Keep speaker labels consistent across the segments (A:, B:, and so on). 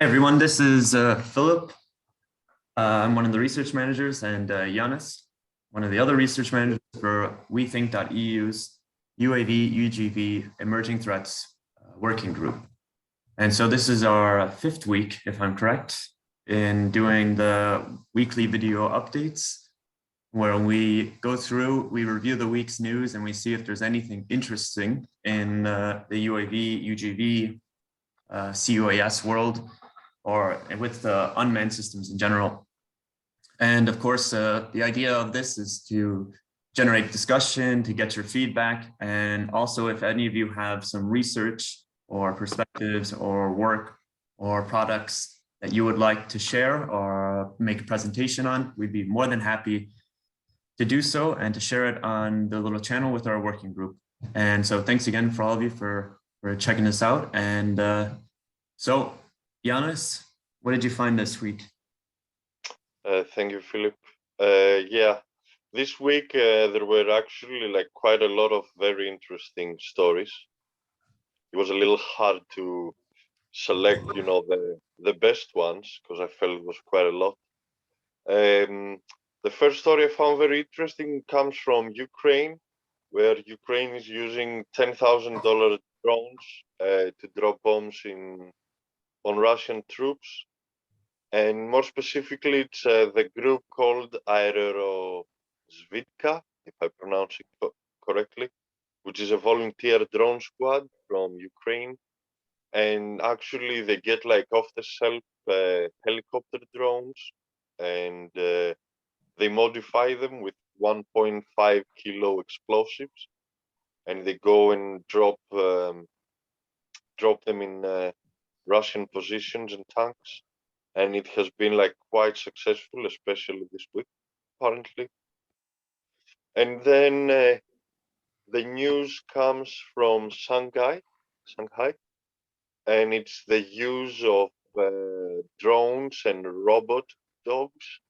A: Hey everyone, this is Philip. I'm one of the research managers, and Giannis, one of the other research managers for weTHINK.eu's UAV, UGV Emerging Threats Working Group. And so this is our fifth week, if I'm correct, in doing the weekly video updates, where we go through, we review the week's news, and we see if there's anything interesting in the UAV, UGV, CUAS world, or with unmanned systems in general. And of course, the idea of this is to generate discussion, to get your feedback, and also if any of you have some research or perspectives or work or products that you would like to share or make a presentation on, we'd be more than happy to do so and to share it on the little channel with our working group. And so thanks again for all of you for checking this out. And so Giannis, what did you find this week?
B: Thank you, Philip. Yeah, this week there were actually quite a lot of very interesting stories. It was a little hard to select, the best ones because I felt it was quite a lot. The first story I found very interesting comes from Ukraine, where Ukraine is using $10,000 drones to drop bombs on Russian troops. And more specifically, it's the group called Aerosvitka, if I pronounce it correctly, which is a volunteer drone squad from Ukraine. And actually, they get off-the-shelf helicopter drones, and they modify them with 1.5 kilo explosives, and they go and drop them in Russian positions and tanks. And it has been quite successful, especially this week, apparently. And then the news comes from Shanghai, and it's the use of drones and robot dogs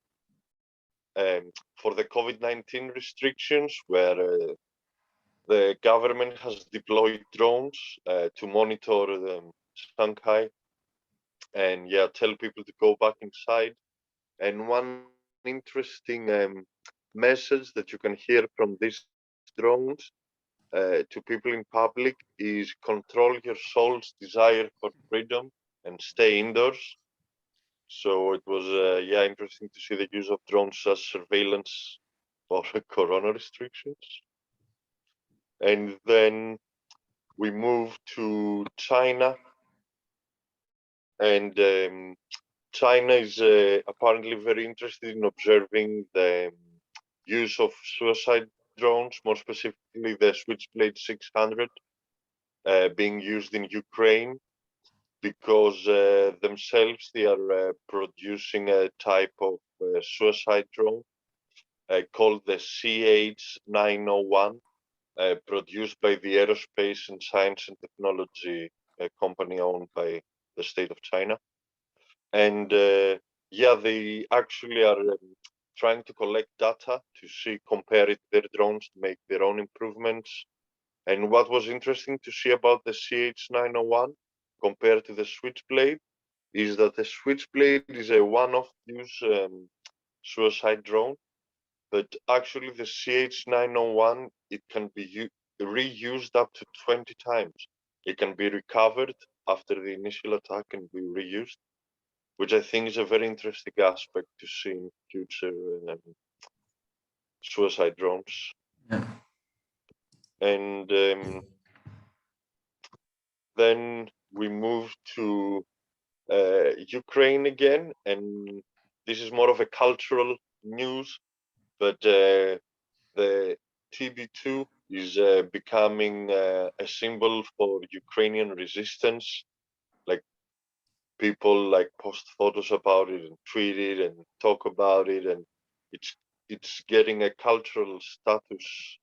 B: for the COVID-19 restrictions, where the government has deployed drones to monitor Shanghai and tell people to go back inside. And one interesting message that you can hear from these drones to people in public is control your soul's desire for freedom and stay indoors. So it was interesting to see the use of drones as surveillance for corona restrictions. And then we move to China, and China is apparently very interested in observing the use of suicide drones, more specifically the Switchblade 600 being used in Ukraine, because themselves they are producing a type of suicide drone called the CH-901, produced by the Aerospace and Science and Technology company owned by the state of China. And they actually are trying to collect data to compare it to their drones to make their own improvements. And what was interesting to see about the CH-901 compared to the Switchblade is that the Switchblade is a one-off use suicide drone, but actually the CH-901, it can be reused up to 20 times. It can be recovered after the initial attack and be reused, which I think is a very interesting aspect to see in future suicide drones.
A: Yeah.
B: And then we move to Ukraine again, and this is more of a cultural news, but the TB2 is becoming a symbol for Ukrainian resistance. People post photos about it and tweet it and talk about it, and it's getting a cultural status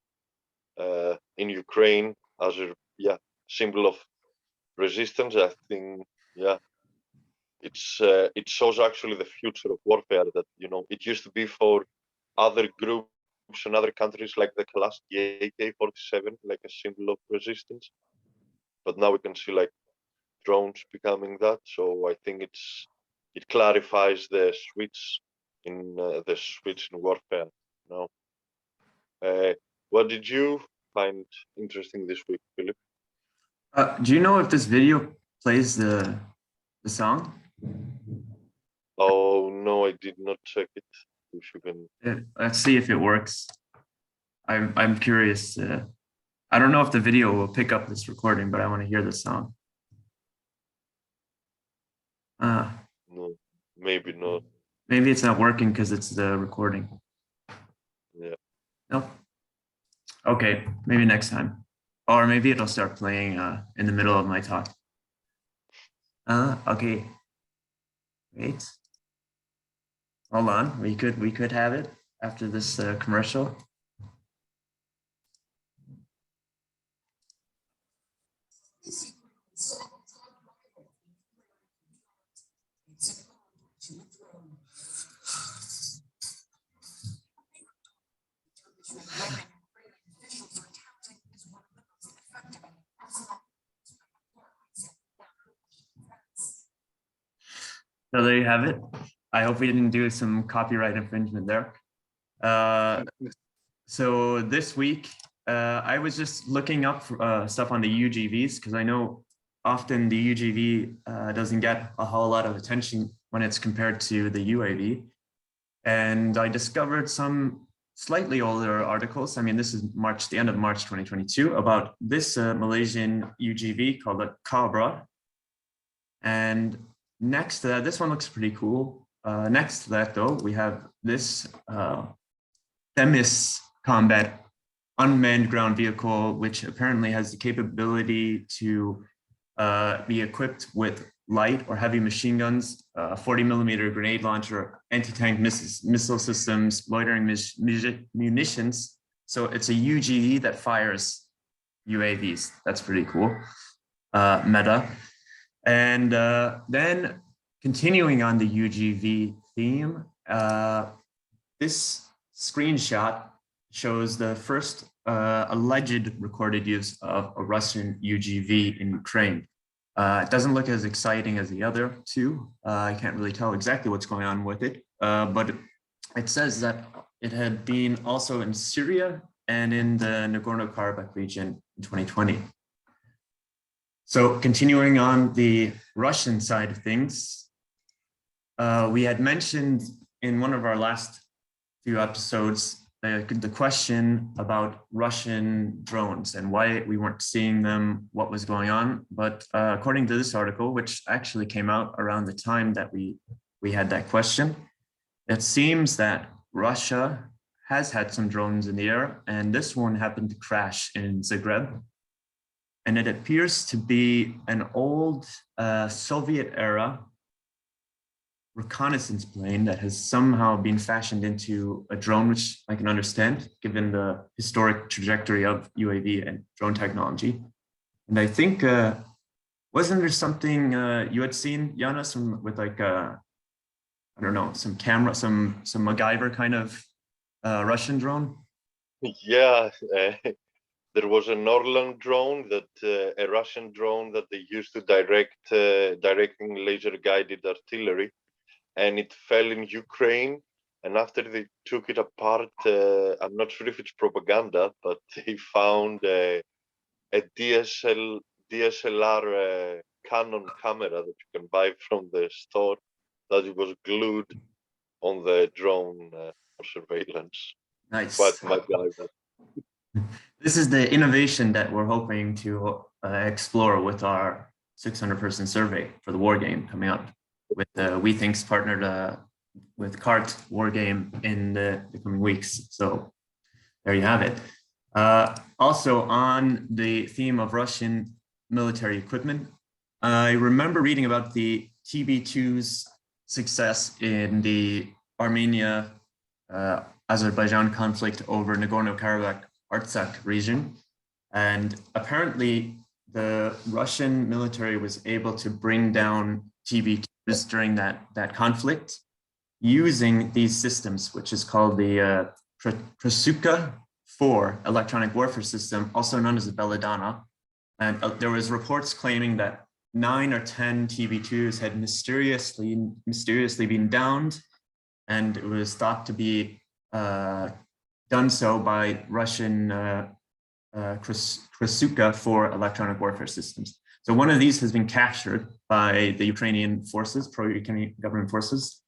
B: in Ukraine as a symbol of resistance. I think it shows actually the future of warfare, that it used to be for other groups and other countries like the Kalashnikov AK-47, like a symbol of resistance, but now we can see drones becoming that. So I think it clarifies the switch in warfare. No. What did you find interesting this week, Philip?
A: Do you know if this video plays the song?
B: Oh no, I did not check it. If you can.
A: Let's see if it works. I'm curious. I don't know if the video will pick up this recording, but I want to hear the song.
B: No, maybe not.
A: Maybe it's not working because it's the recording.
B: Yeah.
A: Nope. Okay, maybe next time. Or maybe it'll start playing in the middle of my talk. Okay. Wait. Hold on. We could have it after this commercial. So there you have it. I hope we didn't do some copyright infringement there. So this week, I was just looking up stuff on the UGVs because I know often the UGV doesn't get a whole lot of attention when it's compared to the UAV. And I discovered some slightly older articles. I mean, this is the end of March 2022, about this Malaysian UGV called the Cabra. And next to that, this one looks pretty cool. Next to that, though, we have this Themis combat unmanned ground vehicle, which apparently has the capability to be equipped with light or heavy machine guns, 40mm grenade launcher, anti-tank missile systems, loitering munitions. So it's a UGV that fires UAVs. That's pretty cool. Meta. And then continuing on the UGV theme, this screenshot shows the first alleged recorded use of a Russian UGV in Ukraine. It doesn't look as exciting as the other two. I can't really tell exactly what's going on with it, but it says that it had been also in Syria and in the Nagorno-Karabakh region in 2020. So continuing on the Russian side of things, we had mentioned in one of our last few episodes the question about Russian drones and why we weren't seeing them, what was going on. But according to this article, which actually came out around the time that we had that question, it seems that Russia has had some drones in the air, and this one happened to crash in Zagreb. And it appears to be an old Soviet era reconnaissance plane that has somehow been fashioned into a drone, which I can understand given the historic trajectory of UAV and drone technology. And I think, wasn't there something you had seen, Yana, with like, I don't know, some camera, some MacGyver kind of Russian drone?
B: Yeah, there was an Orlan drone a Russian drone that they used to directing laser-guided artillery. And it fell in Ukraine. And after they took it apart, I'm not sure if it's propaganda, but they found a DSLR Canon camera that you can buy from the store, that it was glued on the drone for surveillance.
A: Nice.
B: Quite MacGyver.
A: This is the innovation that we're hoping to explore with our 600-person survey for the war game coming up, with weTHINK's partnered with CART war game in the coming weeks. So there you have it. Also on the theme of Russian military equipment, I remember reading about the TB2's success in the Armenia-Azerbaijan conflict over Nagorno-Karabakh Artsakh region. And apparently the Russian military was able to bring down TB2s during that conflict using these systems, which is called the Krasuka 4 electronic warfare system, also known as the Belladonna. And there was reports claiming that 9 or 10 TB2s had mysteriously been downed, and it was thought to be done so by Russian Krasuka for electronic warfare systems. So one of these has been captured by the Ukrainian forces, pro-Ukrainian government forces.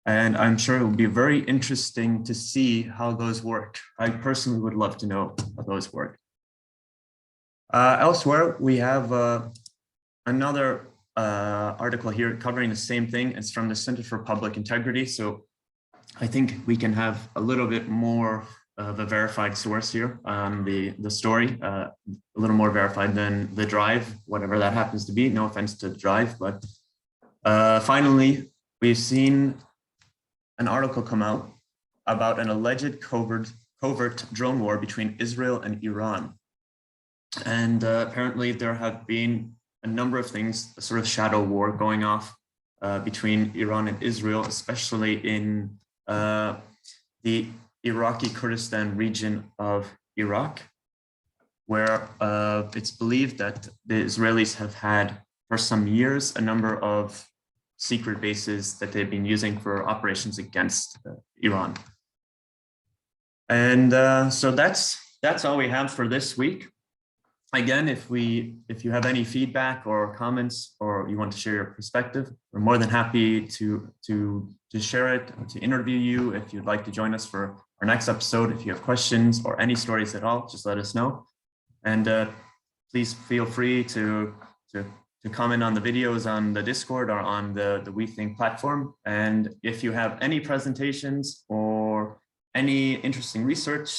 A: And I'm sure it will be very interesting to see how those work. I personally would love to know how those work. Elsewhere, we have another article here covering the same thing. It's from the Center for Public Integrity. So I think we can have a little bit more of a verified source here on the story, a little more verified than the Drive, whatever that happens to be. No offense to the Drive, but finally, we've seen an article come out about an alleged covert drone war between Israel and Iran. And apparently there have been a number of things, a sort of shadow war going off between Iran and Israel, especially in the Iraqi Kurdistan region of Iraq, where it's believed that the Israelis have had for some years a number of secret bases that they've been using for operations against Iran. And so that's all we have for this week. Again, if you have any feedback or comments, or you want to share your perspective, we're more than happy to share it, to interview you. If you'd like to join us for our next episode, if you have questions or any stories at all, just let us know. And please feel free to comment on the videos on the Discord or on the weTHINK platform. And if you have any presentations or any interesting research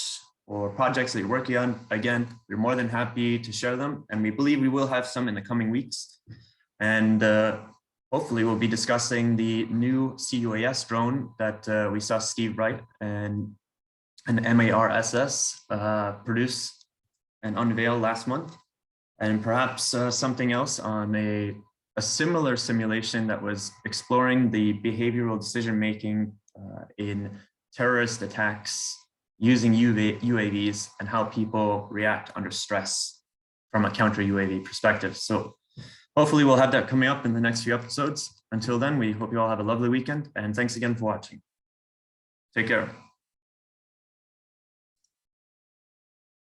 A: or projects that you're working on, again, we're more than happy to share them. And we believe we will have some in the coming weeks. And hopefully we'll be discussing the new CUAS drone that we saw Steve Wright and an MARSS produce and unveil last month. And perhaps something else on a similar simulation that was exploring the behavioral decision-making in terrorist attacks using UAVs and how people react under stress from a counter UAV perspective. So hopefully we'll have that coming up in the next few episodes. Until then, we hope you all have a lovely weekend, and thanks again for watching. Take care.